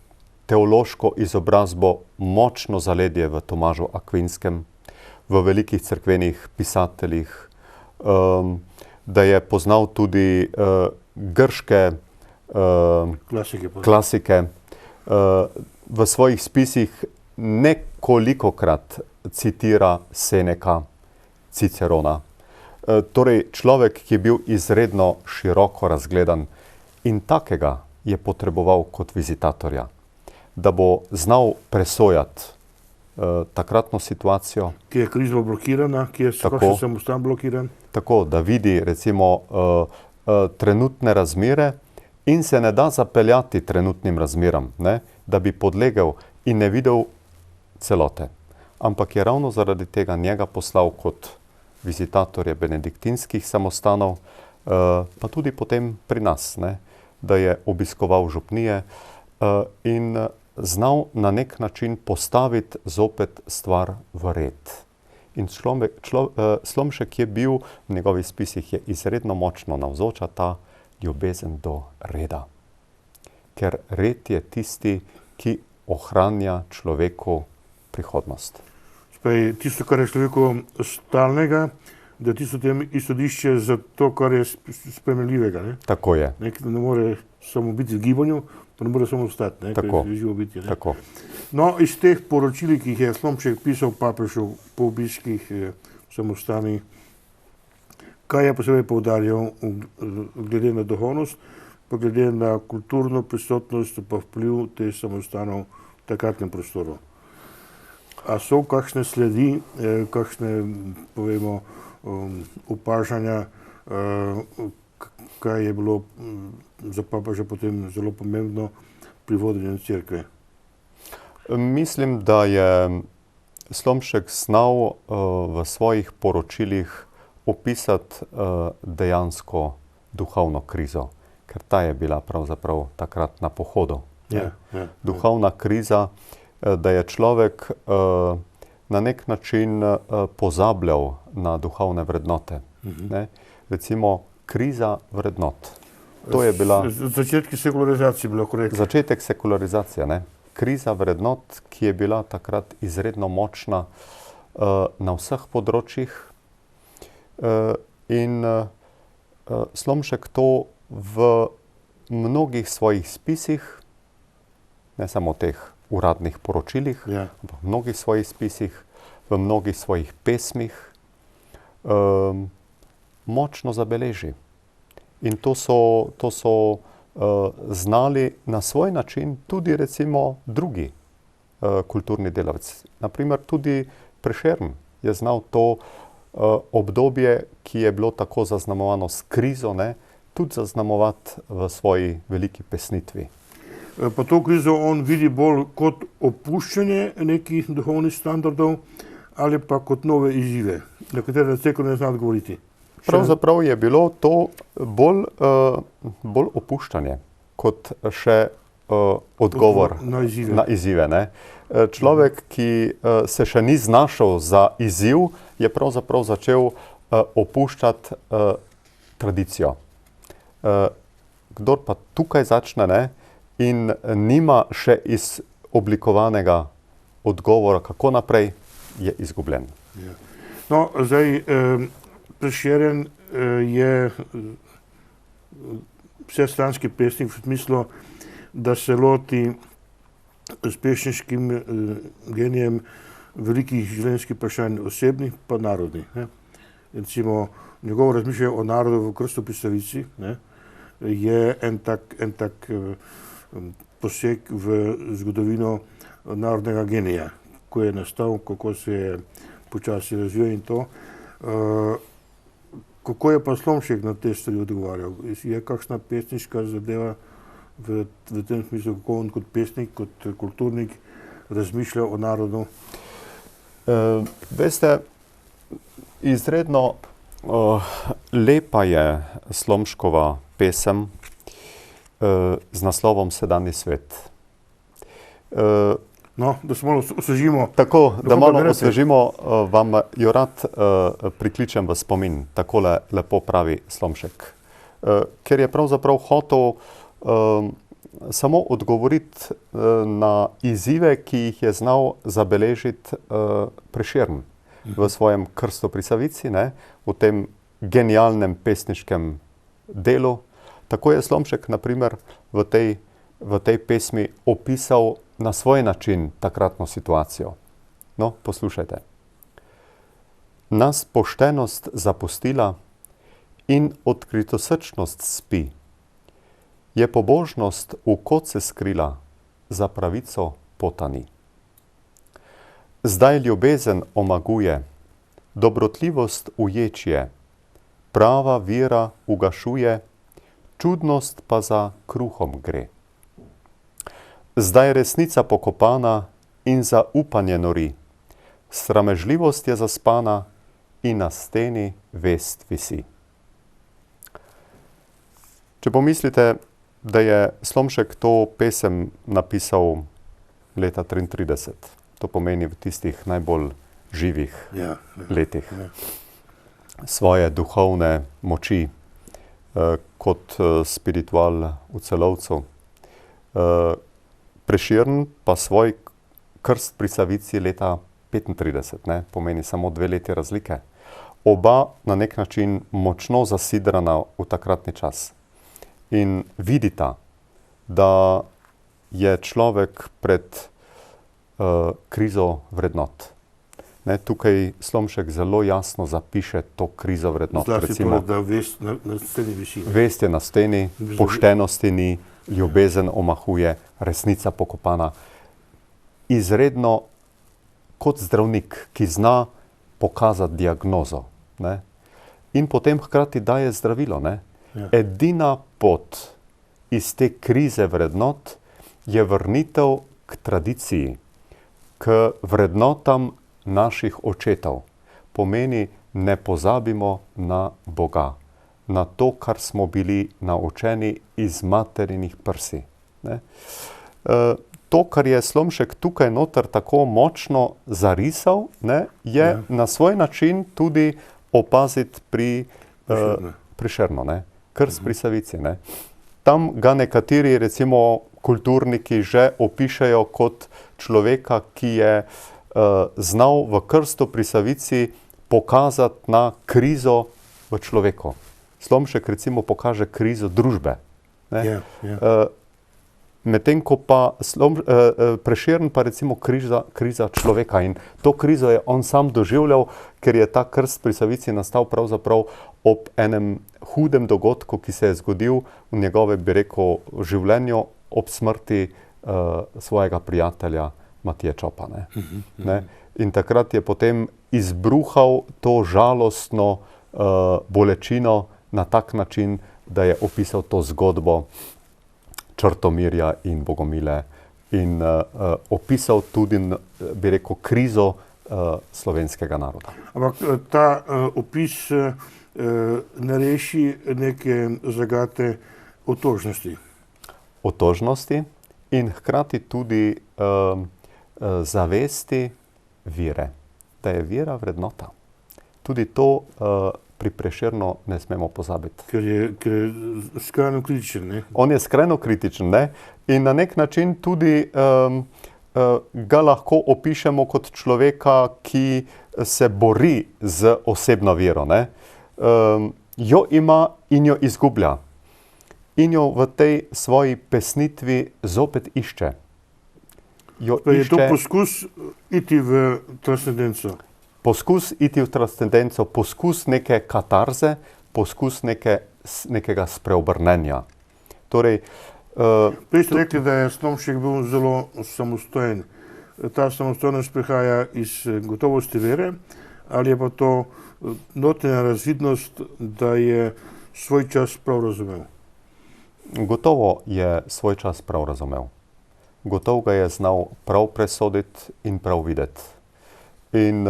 teološko izobrazbo močno zaledje v Tomažu Akvinskem, v velikih cerkvenih pisateljih, da je poznal tudi grške klasike. V svojih spisih nekolikokrat citira Seneka, Cicerona. Torej človek, ki je bil izredno široko razgledan in takega je potreboval kot vizitatorja, da bo znal presojati takratno situacijo. Ki je kriza blokirana, ki je kakšen samostan blokiran. Tako, da vidi recimo trenutne razmere in se ne da zapeljati trenutnim razmeram, ne? Da bi podlegel in ne videl celote. Ampak je ravno zaradi tega njega poslal kot vizitatorje benediktinskih samostanov, pa tudi potem pri nas, ne? Da je obiskoval župnije in znal na nek način postaviti zopet stvar v red. In Slomšek je bil, v njegovih spisih je izredno močno navzoča ta ljubezen do reda. Ker red je tisti, ki ohranja človeku prihodnost. Tisto, kar je človeku stalnega, da je tisto tem izhodišče za to, kar je sprejemljivega. Ne? Tako je. Ne more samo biti v gibanju, pa ne more samo ostati, Tako. Ker je živo biti. Ne? Tako. No, iz teh poročil, ki jih je Slomšek pisal papežu po obiskih samostani, kaj je posebej poudarjal glede na duhovnost, pa glede na kulturno prisotnost, pa vpliv teh samostanov v takratnem prostoru. A so kakšne sledi, kakšne, povemo, opažanja, kaj je bilo za papeža potem zelo pomembno pri vodenju cerkve? Mislim, da je Slomšek znal v svojih poročilih opisati dejansko duhovno krizo, ker ta je bila pravzaprav takrat na pohodu. Duhovna kriza, da je človek na nek način pozabljal na duhovne vrednote. Ne? Recimo, kriza vrednot. To je bila... Začetki sekularizacije, bi lahko rekli. Začetek sekularizacije, ne? Kriza vrednot, ki je bila takrat izredno močna na vseh področjih. In Slomšek to v mnogih svojih spisih, ne samo teh uradnih poročilih, ampak v mnogih svojih spisih, v mnogih svojih pesmih, močno zabeleži. In to so znali na svoj način tudi recimo drugi kulturni delavci. Naprimer tudi Prešern je znal to obdobje, ki je bilo tako zaznamovano s krizo, ne, tudi zaznamovati v svoji veliki pesnitvi. Pa to krizo on vidi bolj kot opuščanje nekih duhovnih standardov ali pa kot nove izzive, na katere cerkev ne zna odgovoriti? Pravzaprav je bilo to bolj opuščanje kot še odgovor na izzive. Ne? Človek, ki se še ni znašel za izziv, je pravzaprav začel opuščati tradicijo. Kdor pa tukaj začne, ne, in nima še izoblikovanega odgovora, kako naprej, je izgubljen. No, zdaj, Prešeren je vsestranski pesnik v smislu, da se loti s pesniškim genijem velikih življenjskih vprašanj, osebnih pa narodnih. Ne. Recimo, njegovo razmišljanje o narodu v Krstu pri Savici, ne, je en tak poseg v zgodovino narodnega genija, ko je nastal, kako se je počasi razvijal in to. Kako je pa Slomšek na te stvari odgovarjal? Je kakšna pesniška zadeva v tem smislu, kako on kot pesnik, kot kulturnik razmišlja o narodu? Veste, izredno lepa je Slomškova pesem z naslovom Sedanji svet. No, da se malo osvežimo. Tako, da malo osvežimo, vam jo rad prikličem v spomin, takole lepo pravi Slomšek. Ker je pravzaprav hotel samo odgovoriti na izzive, ki jih je znal zabeležiti Prešern v svojem Krstu pri Savici, ne, v tem genialnem pesniškem delu. Tako je Slomšek, na primer, v tej pesmi opisal na svoj način takratno situacijo. No, poslušajte. Nas poštenost zapustila in odkritosrčnost spi. Je pobožnost v kot se skrila, za pravico potani. Zdaj ljubezen omaguje, dobrotljivost uječje, prava vera ugašuje, čudnost pa za kruhom gre. Zdaj resnica pokopana in za upanje nori, sramežljivost je zaspana in na steni vest visi. Če pomislite, da je Slomšek to pesem napisal leta 1933, to pomeni v tistih najbolj živih letih svoje duhovne moči kot spiritual v celovcu. Prešern pa svoj Krst pri Savici leta 1935, ne, pomeni samo 2 leti razlike, oba na nek način močno zasidrana v takratni čas. In vidita, da je človek pred krizo vrednot. Ne, tukaj Slomšek zelo jasno zapiše to krizo vrednot. Zlasti recimo, to, da vest na steni visi. Vest je na steni, poštenosti ni, ljubezen omahuje, resnica pokopana. Izredno kot zdravnik, ki zna pokazati diagnozo, ne? In potem hkrati daje zdravilo. Ne? Ja. Edina pot iz te krize vrednot je vrnitev k tradiciji, k vrednotam naših očetov. Pomeni, ne pozabimo na Boga, na to, kar smo bili naučeni iz materinih prsi. Ne? To, kar je Slomšek tukaj noter tako močno zarisal, ne, je na svoj način tudi opaziti pri Prešernu, ne, Krst pri Savici. Ne. Tam ga nekateri, recimo, kulturniki že opišejo kot človeka, ki je znal v Krstu pri Savici pokazati na krizo v človeku. Slomšek recimo pokaže krizo družbe. Ne. Medtem ko pa Prešern pa recimo kriza človeka. In to krizo je on sam doživljal, ker je ta Krst pri Savici nastal pravzaprav ob enem hudem dogodku, ki se je zgodil v njegove, bi rekel, življenju ob smrti svojega prijatelja Matije Čopa. Ne? In takrat je potem izbruhal to žalostno bolečino na tak način, da je opisal to zgodbo Črtomirja in Bogomile in opisal tudi, bi rekel, krizo slovenskega naroda. Ampak ta opis ne reši neke zagate otožnosti. Otožnosti in hkrati tudi zavesti vere, da je vera vrednota. Tudi to pri Prešernu ne smemo pozabiti. Ker je skrajno kritičen, ne? On je skrajno kritičen, ne? In na nek način tudi ga lahko opišemo kot človeka, ki se bori z osebno vero, ne? Jo ima in jo izgublja. In jo v tej svoji pesnitvi zopet išče. Je to poskus iti v transcendenco? Poskus iti v transcendenco, poskus neke katarze, poskus nekega spreobrnenja. Torej, prej ste rekli, da je Slomšek bil zelo samostojen. Ta samostojnost prihaja iz gotovosti vere, ali je pa to notranja razvidnost, da je svoj čas prav razumel? Gotovo je svoj čas prav razumel. Gotovo ga je znal prav presoditi in prav videti. In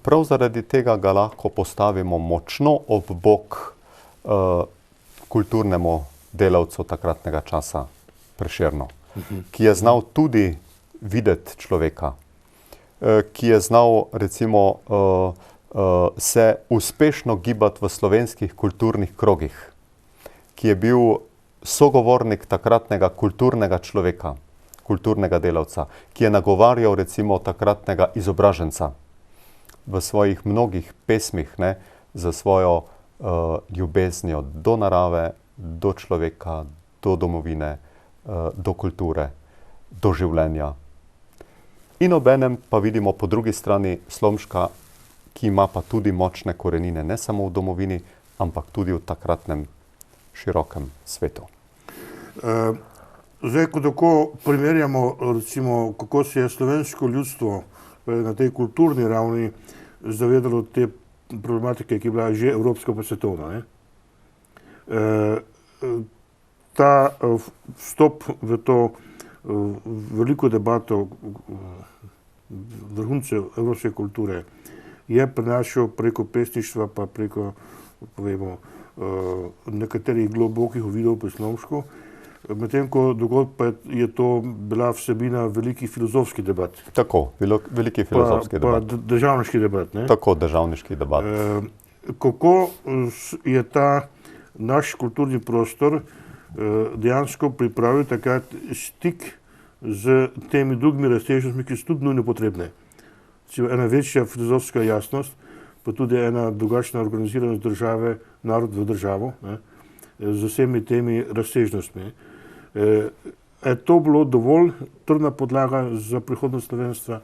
prav zaradi tega ga lahko postavimo močno ob bok kulturnemu delavcu takratnega časa, Prešernu, ki je znal tudi videti človeka, ki je znal recimo se uspešno gibati v slovenskih kulturnih krogih, ki je bil sogovornik takratnega kulturnega človeka, kulturnega delavca, ki je nagovarjal recimo takratnega izobraženca v svojih mnogih pesmih, ne, za svojo ljubeznijo do narave, do človeka, do domovine, do kulture, do življenja. In obenem pa vidimo po drugi strani Slomška, ki ima pa tudi močne korenine, ne samo v domovini, ampak tudi v takratnem širokem svetu. Zdaj, ko tako primerjamo, recimo, kako se je slovensko ljudstvo na tej kulturni ravni zavedalo te problematike, ki je bila že evropska pa svetovna. Ta vstop v to veliko debato vrhuncev evropske kulture je prenašal preko pesništva pa preko, povemo, nekaterih globokih uvidov pri Slomšku, medtem ko drugod pa je to bila vsebina velikih filozofskih debat. Tako, veliki filozofski debat. Pa državniški debat, ne? Tako, državniški debat. Kako je ta naš kulturni prostor dejansko pripravil takrat stik z temi drugimi razsežnostmi, ki so tudi nujno potrebne. Ena večja filozofska jasnost, pa tudi ena drugačna organiziranost države, narod v državo, ne, z vsemi temi razsežnostmi. Je to bilo dovolj trdna podlaga za prihodnost slovenstva?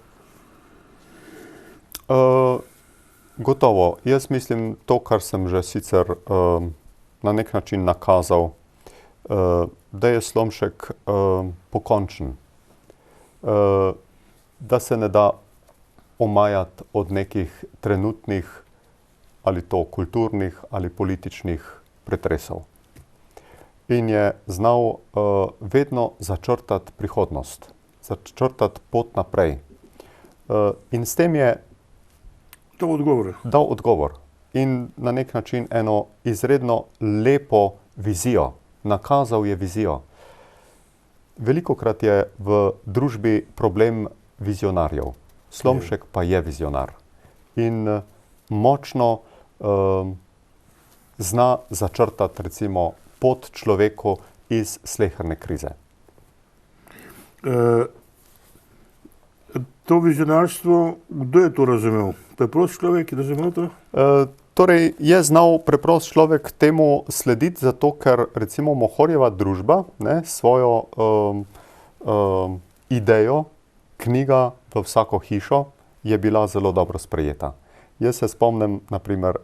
Gotovo. Jaz mislim to, kar sem že sicer na nek način nakazal, da je Slomšek pokončen, da se ne da omajati od nekih trenutnih ali to kulturnih ali političnih pretresov. In je znal vedno začrtati prihodnost, začrtati pot naprej. In s tem je dal odgovor in na nek način eno izredno lepo vizijo, nakazal je vizijo. Velikokrat je v družbi problem vizionarjev. Slomšek pa je vizionar in močno zna začrtati recimo pot človeku iz sleherne krize. To vizionarstvo, kdo je to razumel? Preprost človek je razumel to? Torej, je znal preprost človek temu slediti, zato ker recimo Mohorjeva družba, ne, svojo idejo, knjiga v vsako hišo, je bila zelo dobro sprejeta. Jaz se spomnim, na primer,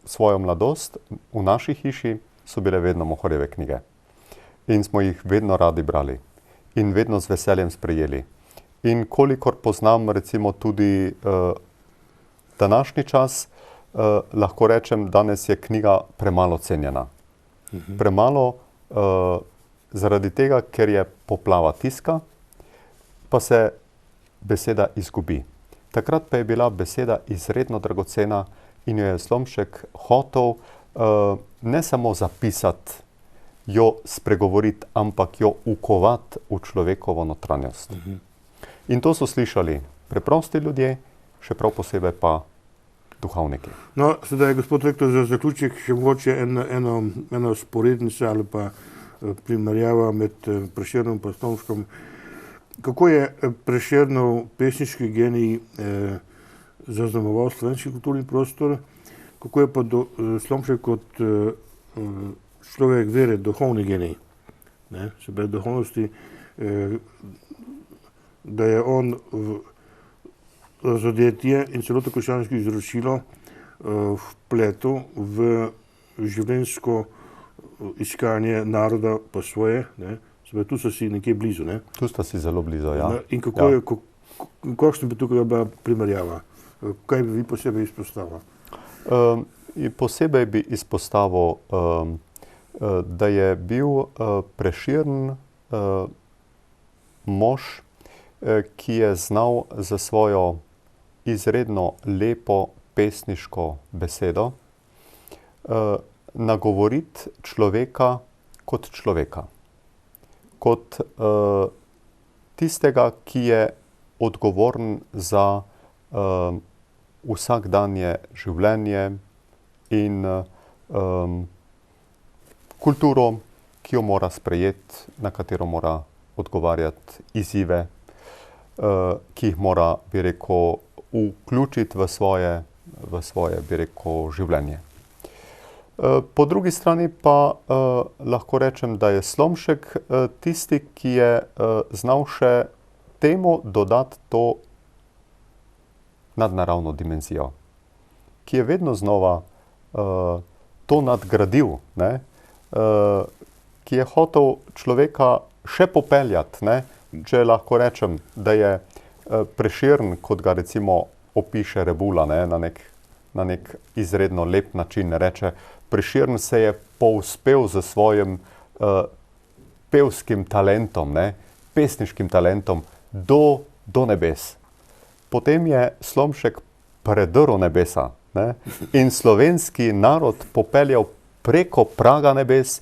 svojo mladost, v naši hiši so bile vedno Mohorjeve knjige. In smo jih vedno radi brali. In vedno z veseljem sprejeli. In kolikor poznam recimo tudi današnji čas, lahko rečem, danes je knjiga premalo cenjena. Premalo zaradi tega, ker je poplava tiska, pa se beseda izgubi. Takrat pa je bila beseda izredno dragocena in jo je Slomšek hotel ne samo zapisati, jo spregovoriti, ampak jo ukovati v človekovo notranjost. In to so slišali preprosti ljudje, še prav posebej pa duhovniki. No, sedaj, gospod rektor, za zaključek še mogoče eno sporednico ali pa primerjava med Prešernom in Slomškom. Kako je Prešernov pesniški genij zaznamoval slovenski kulturni prostor, kako je pa Slomšek kot človek vere, duhovni genij, ne, se pravi duhovnosti, da je on razodetje in celoto krščansko izročilo vpletel v življenjsko iskanje naroda pa svoje, ne. Tu so si nekje blizu, ne? Tu sta si zelo blizu, ja. In kako je, kakšna bi tukaj bila primerjava? Kaj bi vi posebej izpostavili? Posebej bi izpostavil, da je bil Prešern mož, ki je znal za svojo izredno lepo pesniško besedo nagovoriti človeka kot človeka. Kot tistega, ki je odgovoren za vsakdanje življenje in kulturo, ki jo mora sprejeti, na katero mora odgovarjati izzive, ki jih mora, bi rekel, vključiti v svoje, bi rekel, življenje. Po drugi strani pa lahko rečem, da je Slomšek tisti, ki je znal še temu dodati to nadnaravno dimenzijo, ki je vedno znova to nadgradil, ne? Ki je hotel človeka še popeljati, ne? Če lahko rečem, da je Prešern, kot ga recimo opiše Rebula, ne? Na nek izredno lep način reče, Prešern se je povzpel s svojim pevskim talentom, ne? Pesniškim talentom do nebes. Potem je Slomšek predrl nebesa, ne? In slovenski narod popeljal preko praga nebes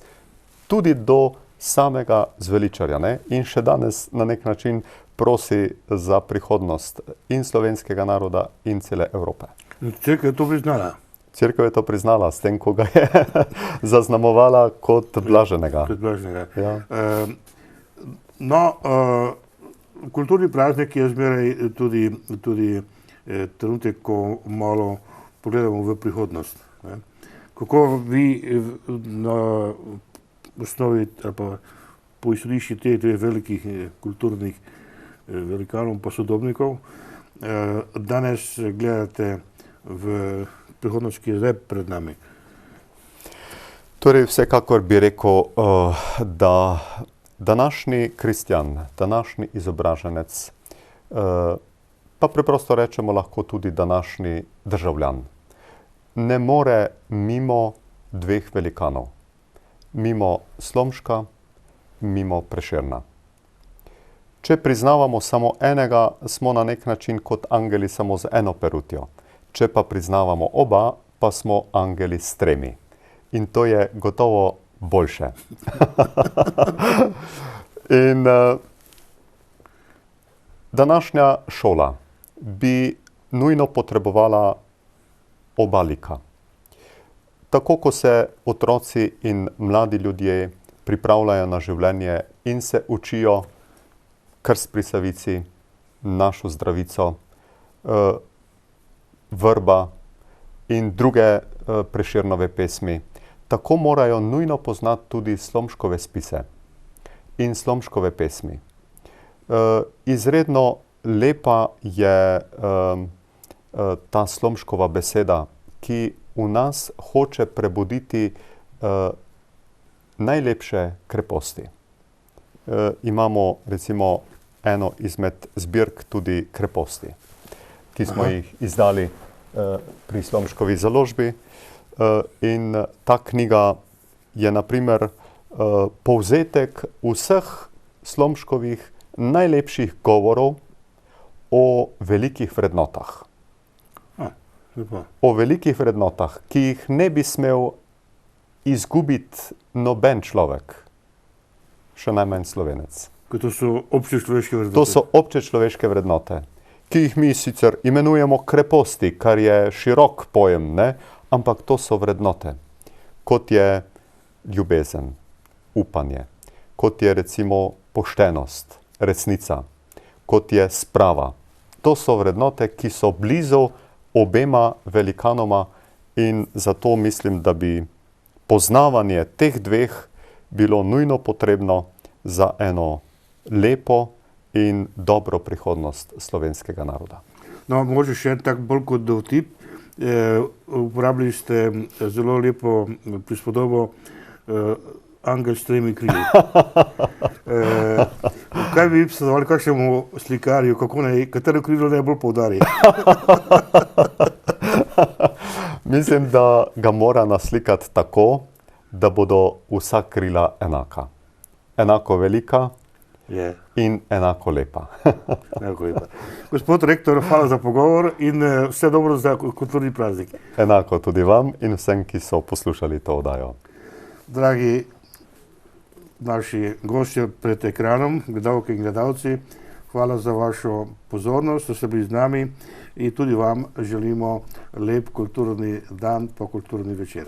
tudi do samega zveličarja, ne? In še danes na nek način prosi za prihodnost in slovenskega naroda in cele Evrope. Cerkev je to priznala? Cerkev je to priznala, s tem, ko ga je zaznamovala kot blaženega. Kot blaženega. Ja. Kulturni praznik je zmeraj tudi trenutek, ko malo pogledamo v prihodnost. Ne. Kako vi na osnovi ali pa po izhodišču teh dveh velikih kulturnih velikanov pa sodobnikov danes gledate v prihodnost, ki je zdaj pred nami? Torej, vsekakor bi rekel, da današnji kristjan, današnji izobraženec, pa preprosto rečemo lahko tudi današnji državljan, ne more mimo dveh velikanov. Mimo Slomška, mimo Prešerna. Če priznavamo samo enega, smo na nek način kot angeli samo z eno perutjo. Če pa priznavamo oba, pa smo angeli s tremi. In to je gotovo boljše. In današnja šola bi nujno potrebovala oba lika. Tako, ko se otroci in mladi ljudje pripravljajo na življenje in se učijo krst pri Savici, našo zdravico, vrba in druge Prešernove pesmi, tako morajo nujno poznati tudi Slomškove spise in Slomškove pesmi. Izredno lepa je ta Slomškova beseda, ki v nas hoče prebuditi najlepše kreposti. Imamo recimo eno izmed zbirk tudi kreposti, ki smo jih izdali pri Slomškovi založbi. In ta knjiga je na primer povzetek vseh Slomškovih najlepših govorov o velikih vrednotah. O velikih vrednotah, ki jih ne bi smel izgubiti noben človek, še najmanj Slovenec. To so občečloveške vrednote. To so občečloveške vrednote, ki jih mi sicer imenujemo kreposti, kar je širok pojem, ne? Ampak to so vrednote, kot je ljubezen, upanje, kot je recimo poštenost, resnica, kot je sprava. To so vrednote, ki so blizu obema velikanoma in zato mislim, da bi poznavanje teh dveh bilo nujno potrebno za eno lepo in dobro prihodnost slovenskega naroda. No, mogoče še en tak bolj kot dovtip. Uporabili ste zelo lepo prispodobo angel s tremi krili. Kaj bi predstavljali kakšnemu slikarju, katero krilo najbolj poudari? Mislim, da ga mora naslikati tako, da bodo vsa krila enaka. Enako velika in enako lepa. Gospod rektor, hvala za pogovor in vse dobro za kulturni praznik. Enako tudi vam in vsem, ki so poslušali to oddajo. Dragi naši gostje pred ekranom, gledalke in gledalci, hvala za vašo pozornost, da ste bili z nami in tudi vam želimo lep kulturni dan pa kulturni večer.